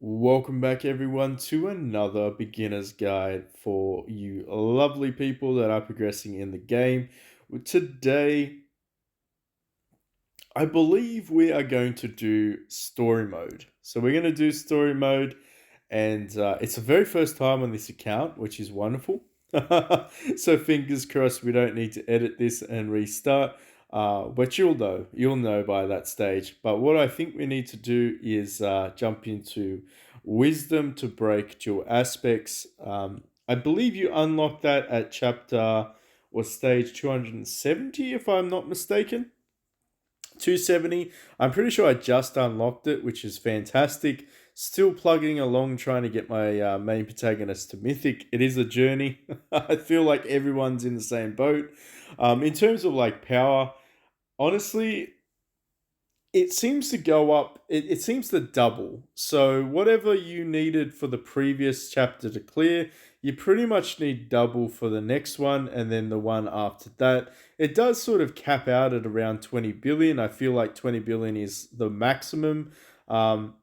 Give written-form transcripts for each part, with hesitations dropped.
Welcome back, everyone, to another beginner's guide for you lovely people that are progressing in the game. Today, I believe we are going to do story mode. So, we're going to do story mode, and it's the very first time on this account, which is wonderful. So, fingers crossed, we don't need to edit this and restart. But you'll know by that stage. But what I think we need to do is jump into wisdom to break dual aspects. I believe you unlock that at chapter or stage 270, if I'm not mistaken. 270. I'm pretty sure I just unlocked it, which is fantastic. Still plugging along trying to get my main protagonist to mythic. It is a journey. I feel like everyone's in the same boat. In terms of like power, honestly, it seems to go up, it seems to double. So whatever you needed for the previous chapter to clear, you pretty much need double for the next one and then the one after that. It does sort of cap out at around 20 billion. I feel like 20 billion is the maximum. Um,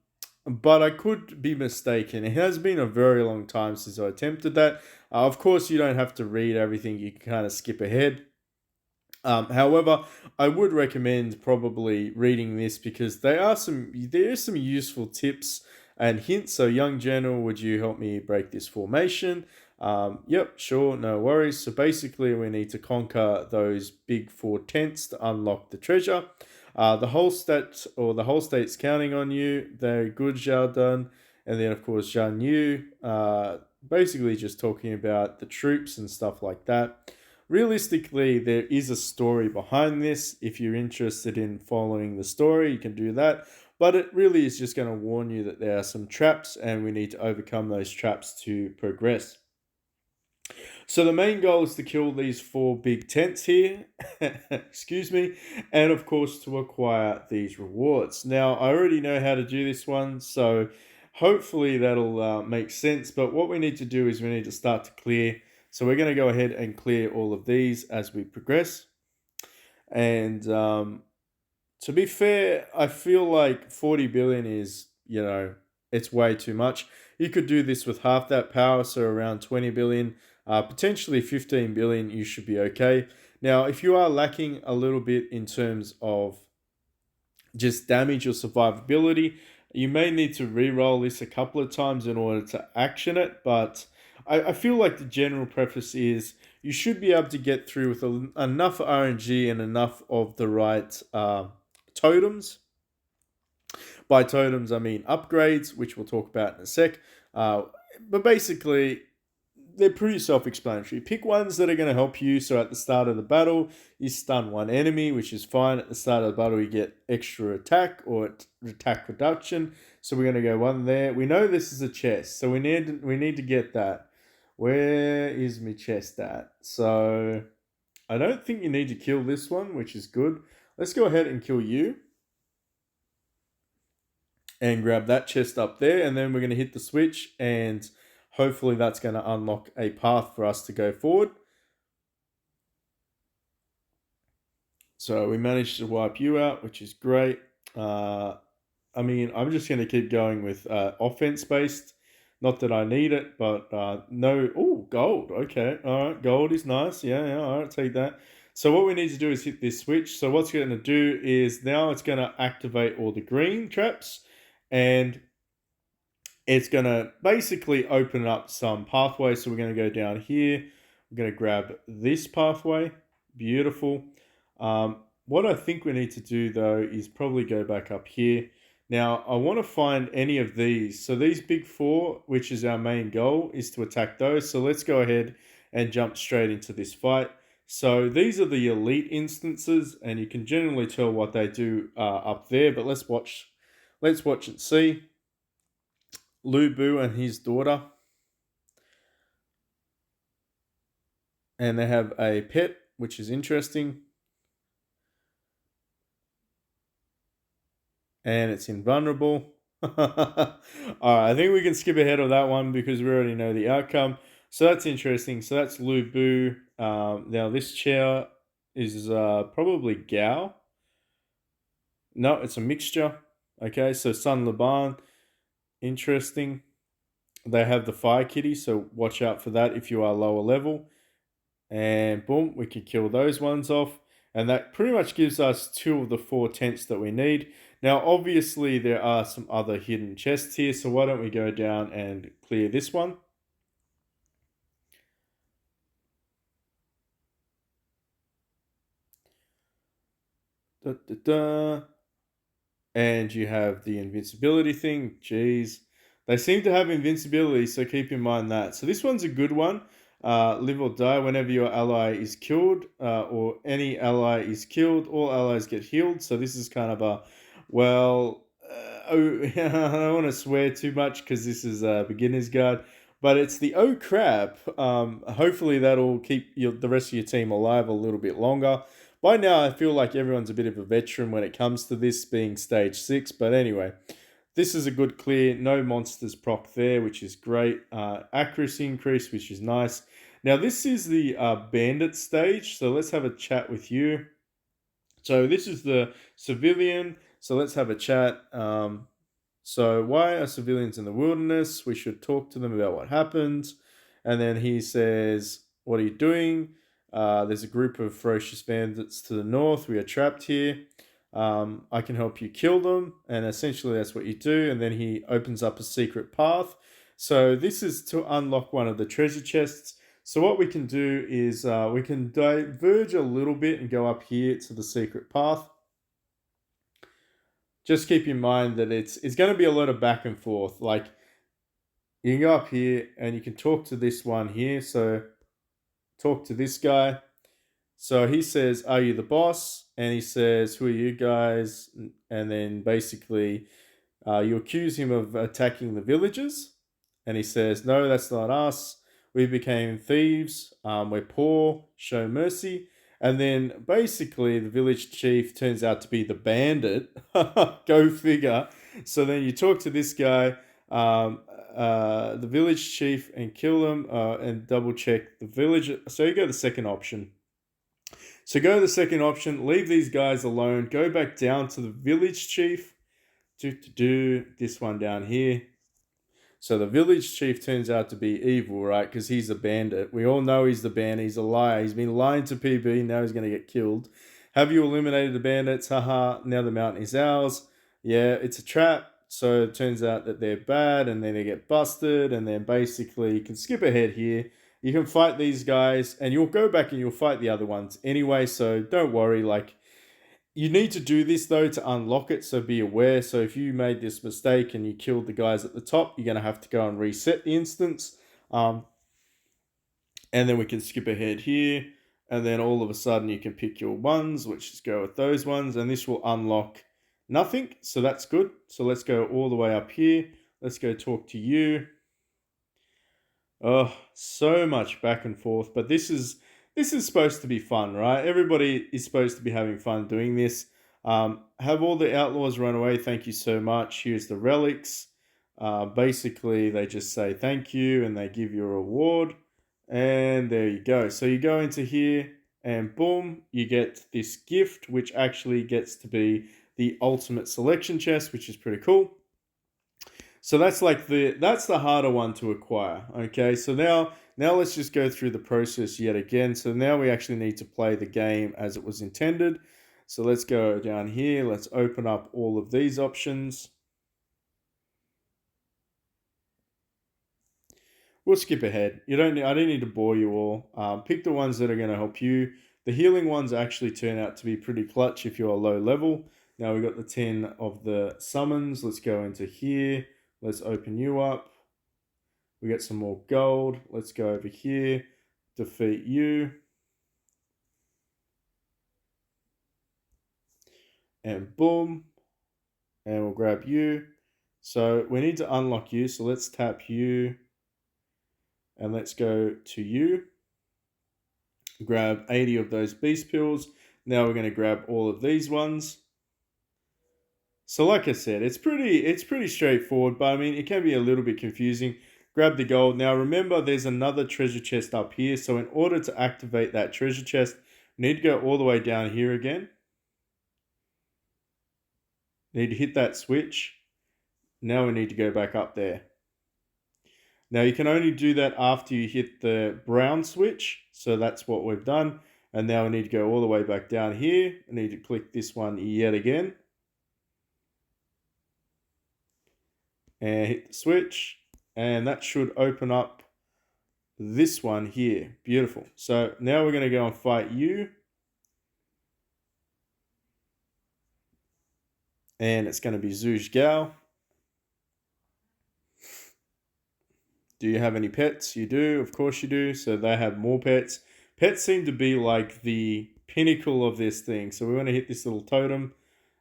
but I could be mistaken. It has been a very long time since I attempted that. Of course, you don't have to read everything, you can kind of skip ahead. However, I would recommend probably reading this because there are some useful tips and hints. So, young general, would you help me break this formation? Yep, sure, no worries. So basically, we need to conquer those big four tents to unlock the treasure. The whole state's counting on you. Very good, Xiaodun. And then, of course, Zhang Yu. Basically, just talking about the troops and stuff like that. Realistically, there is a story behind this. If you're interested in following the story, you can do that. But it really is just going to warn you that there are some traps and we need to overcome those traps to progress. So the main goal is to kill these four big tents here, excuse me, and of course to acquire these rewards. Now, I already know how to do this one, so hopefully that'll make sense. But what we need to do is we need to start to clear. So we're going to go ahead and clear all of these as we progress. And to be fair, I feel like 40 billion is, it's way too much. You could do this with half that power, so around 20 billion, potentially 15 billion, you should be okay. Now, if you are lacking a little bit in terms of just damage or survivability, you may need to re-roll this a couple of times in order to action it, but I feel like the general preface is you should be able to get through with enough RNG and enough of the right totems. By totems, I mean upgrades, which we'll talk about in a sec. But basically, they're pretty self-explanatory. Pick ones that are going to help you. So at the start of the battle, you stun one enemy, which is fine. At the start of the battle, you get extra attack or attack reduction. So we're going to go one there. We know this is a chest, so we need to get that. Where is my chest at? So I don't think you need to kill this one, which is good. Let's go ahead and kill you and grab that chest up there, and then we're going to hit the switch, and hopefully that's going to unlock a path for us to go forward. So we managed to wipe you out, which is great. I mean, I'm just going to keep going with offense based. Not that I need it, but no. Oh, gold. Okay. All right. Gold is nice. Yeah, yeah. All right. Take that. So what we need to do is hit this switch. So what's going to do is now it's going to activate all the green traps, and it's going to basically open up some pathways. So we're going to go down here. We're going to grab this pathway. Beautiful. What I think we need to do though is probably go back up here. Now, I want to find any of these. So these big four, which is our main goal, is to attack those. So let's go ahead and jump straight into this fight. So these are the elite instances, and you can generally tell what they do up there. But let's watch. Let's watch and see. Lu Bu and his daughter, and they have a pet, which is interesting, and it's invulnerable. All right, I think we can skip ahead of that one because we already know the outcome. So that's interesting. So that's Lu Bu. Now this chair is probably Gao. No, it's a mixture. Okay, so Sun Laban. Interesting. They have the fire kitty, so watch out for that if you are lower level. And boom, we can kill those ones off. And that pretty much gives us 2 of the 4 tents that we need. Now, obviously, there are some other hidden chests here, so why don't we go down and clear this one? Da, da, da. And you have the invincibility thing. Jeez. They seem to have invincibility, so keep in mind that. So this one's a good one. Live or die whenever your ally is killed, or any ally is killed, all allies get healed. So this is kind of a, well, oh, I don't want to swear too much because this is a beginner's guide, but it's the oh crap. Hopefully that'll keep the rest of your team alive a little bit longer. By now, I feel like everyone's a bit of a veteran when it comes to this being stage 6. But anyway, this is a good clear. No monsters proc there, which is great. Accuracy increase, which is nice. Now, this is the bandit stage. So let's have a chat with you. So this is the civilian. So let's have a chat. So why are civilians in the wilderness? We should talk to them about what happened. And then he says, what are you doing? There's a group of ferocious bandits to the north. We are trapped here. I can help you kill them. And essentially that's what you do. And then he opens up a secret path. So this is to unlock one of the treasure chests. So what we can do is we can diverge a little bit and go up here to the secret path. Just keep in mind that it's going to be a lot of back and forth. Like you can go up here and you can talk to this one here. So talk to this guy. So he says, "Are you the boss?" And he says, "Who are you guys?" And then basically, you accuse him of attacking the villagers. And he says, "No, that's not us. We became thieves. We're poor. Show mercy." And then basically, the village chief turns out to be the bandit. Go figure. So then you talk to this guy, the village chief, and kill him and double check the village. So you go the second option. So go to the second option, leave these guys alone, go back down to the village chief, do this one down here. So the village chief turns out to be evil, right? Because he's a bandit. We all know he's the bandit. He's a liar. He's been lying to PB. Now he's going to get killed. Have you eliminated the bandits? Haha. Now the mountain is ours. Yeah, it's a trap. So it turns out that they're bad and then they get busted. And then basically you can skip ahead here. You can fight these guys and you'll go back and you'll fight the other ones anyway. So don't worry. Like, you need to do this though to unlock it, so be aware. So if you made this mistake and you killed the guys at the top, you're going to have to go and reset the instance. And then we can skip ahead here. And then all of a sudden you can pick your ones, which is go with those ones. And this will unlock nothing. So that's good. So let's go all the way up here. Let's go talk to you. Oh, so much back and forth. But this is supposed to be fun, right? Everybody is supposed to be having fun doing this. Have all the outlaws run away. Thank you so much. Here's the relics. Basically, they just say thank you and they give you a reward. And there you go. So you go into here and boom, you get this gift, which actually gets to be the ultimate selection chest, which is pretty cool. So that's the harder one to acquire. Okay, so now let's just go through the process yet again. So now we actually need to play the game as it was intended. So let's go down here. Let's open up all of these options. We'll skip ahead. I don't need to bore you all. Pick the ones that are going to help you. The healing ones actually turn out to be pretty clutch if you're low level. Now we've got the 10 of the summons. Let's go into here. Let's open you up. We get some more gold. Let's go over here. Defeat you. And boom. And we'll grab you. So we need to unlock you. So let's tap you. And let's go to you. Grab 80 of those beast pills. Now we're going to grab all of these ones. So like I said, it's pretty straightforward, but I mean, it can be a little bit confusing. Grab the gold. Now remember, there's another treasure chest up here. So in order to activate that treasure chest, you need to go all the way down here again. Need to hit that switch. Now we need to go back up there. Now you can only do that after you hit the brown switch. So that's what we've done. And now we need to go all the way back down here. I need to click this one yet again. And hit the switch. And that should open up this one here. Beautiful. So now we're going to go and fight you. And it's going to be Zhuge Gao. Do you have any pets? You do, of course you do. So they have more pets. Pets seem to be like the pinnacle of this thing. So we want to hit this little totem.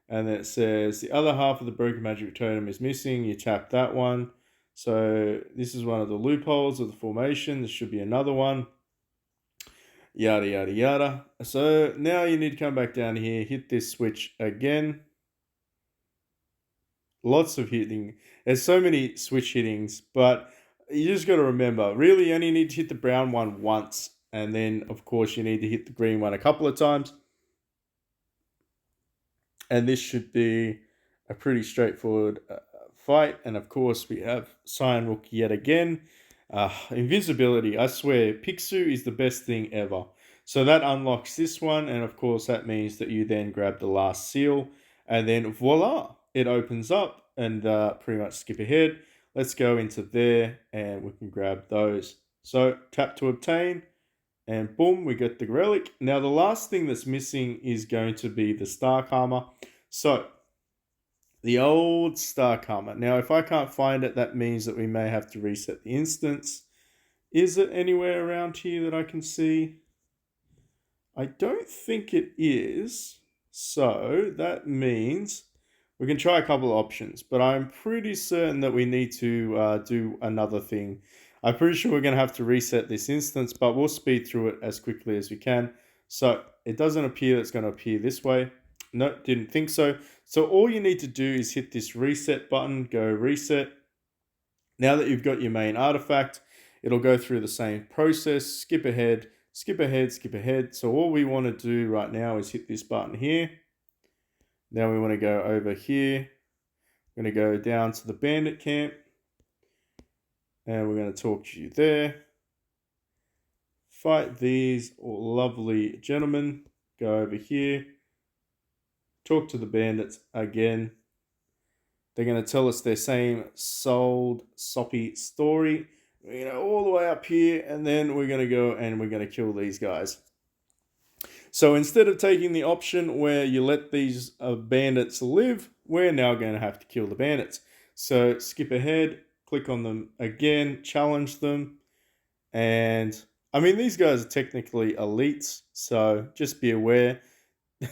And then it says the other half of the broken magic totem is missing. You tap that one. So this is one of the loopholes of the formation. This should be another one. Yada, yada, yada. So now you need to come back down here, hit this switch again. Lots of hitting. There's so many switch hittings, but you just got to remember, really you only need to hit the brown one once. And then, of course, you need to hit the green one a couple of times. And this should be a pretty straightforward fight. And, of course, we have Cyan Rook yet again. Invisibility, I swear, Pixu is the best thing ever. So that unlocks this one. And, of course, that means that you then grab the last seal. And then, voila, it opens up. And pretty much skip ahead. Let's go into there and we can grab those. So tap to obtain and boom, we get the relic. Now the last thing that's missing is going to be the star karma. So the old star karma. Now if I can't find it, that means that we may have to reset the instance. Is it anywhere around here that I can see? I don't think it is. So that means we can try a couple of options, but I'm pretty certain that we need to do another thing. I'm pretty sure we're going to have to reset this instance, but we'll speed through it as quickly as we can. So it doesn't appear that it's going to appear this way. No, didn't think so. So all you need to do is hit this reset button, go reset. Now that you've got your main artifact, it'll go through the same process, skip ahead, skip ahead, skip ahead. So all we want to do right now is hit this button here. Now we want to go over here. We're going to go down to the bandit camp. And we're going to talk to you there. Fight these lovely gentlemen. Go over here. Talk to the bandits again. They're going to tell us their same sold, soppy story. We're going to go all the way up here. And then we're going to go and we're going to kill these guys. So instead of taking the option where you let these bandits live, we're now going to have to kill the bandits. So skip ahead, click on them again, challenge them. And I mean, these guys are technically elites, so just be aware.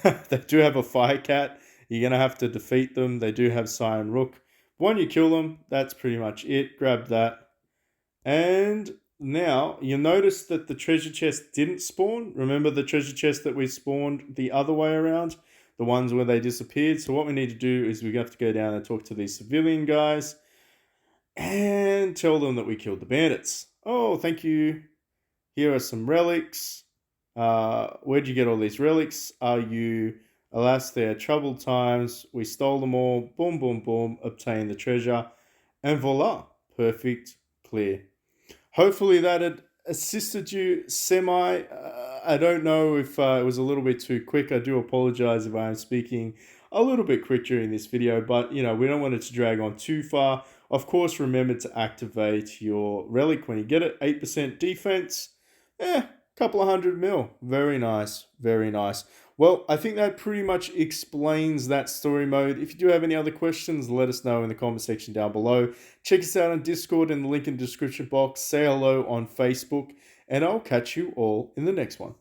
They do have a fire cat. You're going to have to defeat them. They do have Cyan Rook. When you kill them, that's pretty much it. Grab that. And now, you'll notice that the treasure chest didn't spawn. Remember the treasure chest that we spawned the other way around? The ones where they disappeared. So what we need to do is we have to go down and talk to these civilian guys and tell them that we killed the bandits. Oh, thank you. Here are some relics. Where'd you get all these relics? Are you... Alas, they are troubled times. We stole them all. Boom, boom, boom. Obtain the treasure. And voila. Perfect. Clear. Hopefully that had assisted you semi. I don't know if it was a little bit too quick. I do apologize if I'm speaking a little bit quick during this video, but you know, we don't want it to drag on too far. Of course, remember to activate your relic when you get it. 8% defense. Couple of 100 mil. Very nice. Very nice. Well, I think that pretty much explains that story mode. If you do have any other questions, let us know in the comment section down below. Check us out on Discord in the link in the description box. Say hello on Facebook, and I'll catch you all in the next one.